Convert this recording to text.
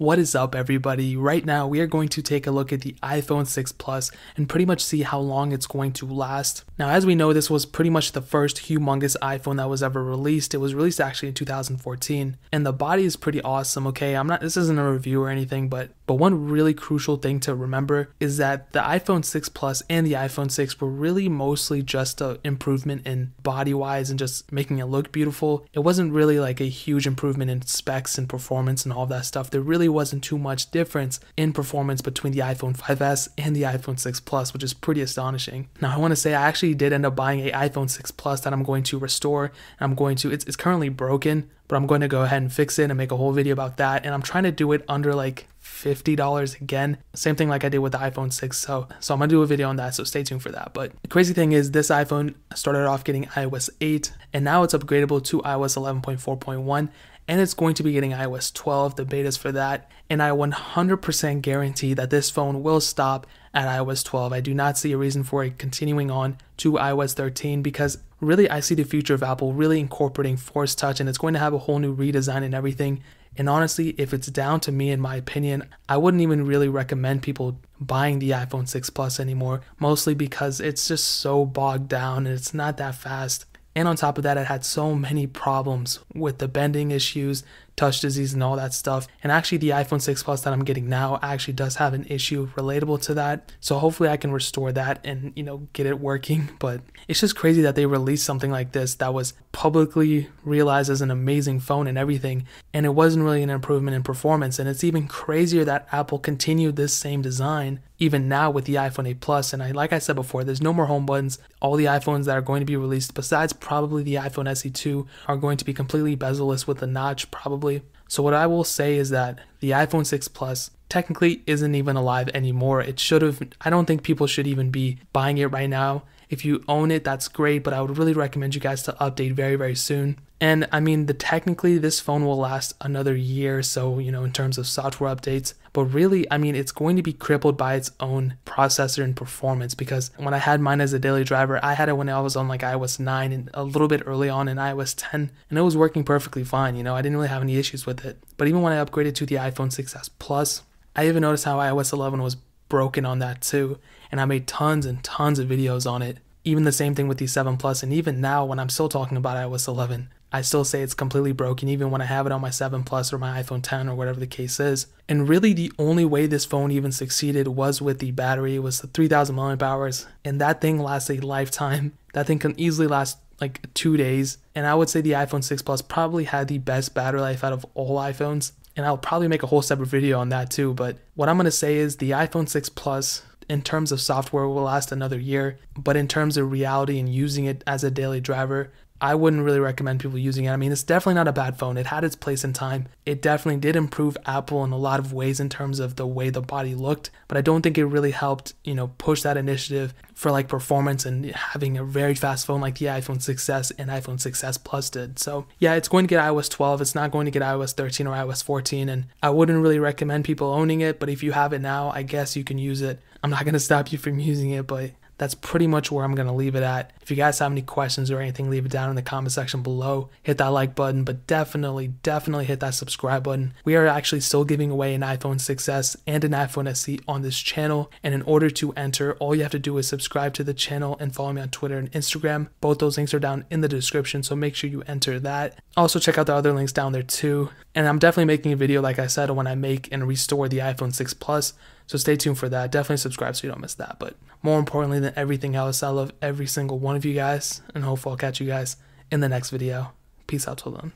What is up, everybody? Right now we are going to take a look at the iPhone 6 Plus and pretty much see how long it's going to last. Now, as we know, this was pretty much the first humongous iPhone that was ever released. It was released actually in 2014, and the body is pretty awesome. Okay, this isn't a review or anything, but one really crucial thing to remember is that the iPhone 6 Plus and the iPhone 6 were really mostly just an improvement in body wise and just making it look beautiful. It wasn't really like a huge improvement in specs and performance and all of that stuff. There really wasn't too much difference in performance between the iPhone 5S and the iPhone 6 Plus, which is pretty astonishing. Now, I want to say I actually did end up buying a iPhone 6 Plus that I'm going to restore. It's currently broken, but I'm going to go ahead and fix it and make a whole video about that. And I'm trying to do it under like $50 again. Same thing like I did with the iPhone 6. So I'm gonna do a video on that, so stay tuned for that. But the crazy thing is this iPhone started off getting iOS 8 and now it's upgradable to iOS 11.4.1. and it's going to be getting iOS 12, the betas for that, and I 100% guarantee that this phone will stop at iOS 12. I do not see a reason for it continuing on to iOS 13 because really I see the future of Apple really incorporating Force Touch, and it's going to have a whole new redesign and everything. And honestly, if it's down to me, in my opinion, I wouldn't even really recommend people buying the iPhone 6 Plus anymore, mostly because it's just so bogged down and it's not that fast. And on top of that, it had so many problems with the bending issues, touch disease, and all that stuff. And actually, the iPhone 6 Plus that I'm getting now actually does have an issue relatable to that. So hopefully I can restore that and, get it working. But it's just crazy that they released something like this that was publicly realized as an amazing phone and everything, and it wasn't really an improvement in performance. And it's even crazier that Apple continued this same design even now with the iPhone 8 Plus. And like I said before, there's no more home buttons. All the iPhones that are going to be released, besides probably the iPhone SE 2, are going to be completely bezel-less with a notch, probably. So what I will say is that the iPhone 6 Plus technically isn't even alive anymore. I don't think people should even be buying it right now. If you own it, that's great, but I would really recommend you guys to update very, very soon. And I mean, technically this phone will last another year, so in terms of software updates, but really, I mean, it's going to be crippled by its own processor and performance, because when I had mine as a daily driver, I had it when I was on like iOS 9 and a little bit early on in iOS 10, and it was working perfectly fine. I didn't really have any issues with it. But even when I upgraded to the iPhone 6s Plus, I even noticed how iOS 11 was broken on that too, and I made tons and tons of videos on it. Even the same thing with the 7 Plus, and even now when I'm still talking about iOS 11, I still say it's completely broken even when I have it on my 7 Plus or my iPhone 10 or whatever the case is. And really the only way this phone even succeeded was with the battery. It was the 3000 milliamp hours, and that thing lasts a lifetime. That thing can easily last like 2 days, and I would say the iPhone 6 Plus probably had the best battery life out of all iPhones, and I'll probably make a whole separate video on that too. But what I'm going to say is the iPhone 6 Plus in terms of software will last another year, but in terms of reality and using it as a daily driver, I wouldn't really recommend people using it. I mean, it's definitely not a bad phone. It had its place in time. It definitely did improve Apple in a lot of ways in terms of the way the body looked, but I don't think it really helped, push that initiative for like performance and having a very fast phone like the iPhone 6s and iPhone 6s Plus did. So yeah, it's going to get iOS 12. It's not going to get iOS 13 or iOS 14, and I wouldn't really recommend people owning it, but if you have it now, I guess you can use it. I'm not going to stop you from using it, but that's pretty much where I'm going to leave it at. If you guys have any questions or anything, leave it down in the comment section below. Hit that like button, but definitely hit that subscribe button. We are actually still giving away an iPhone 6s and an iPhone SE on this channel, and in order to enter, all you have to do is subscribe to the channel and follow me on Twitter and Instagram. Both those links are down in the description, so make sure you enter that. Also check out the other links down there too. And I'm definitely making a video, like I said, when I make and restore the iPhone 6 Plus. So stay tuned for that. Definitely subscribe so you don't miss that. But more importantly than everything else, I love every single one of you guys, and hopefully I'll catch you guys in the next video. Peace out till then.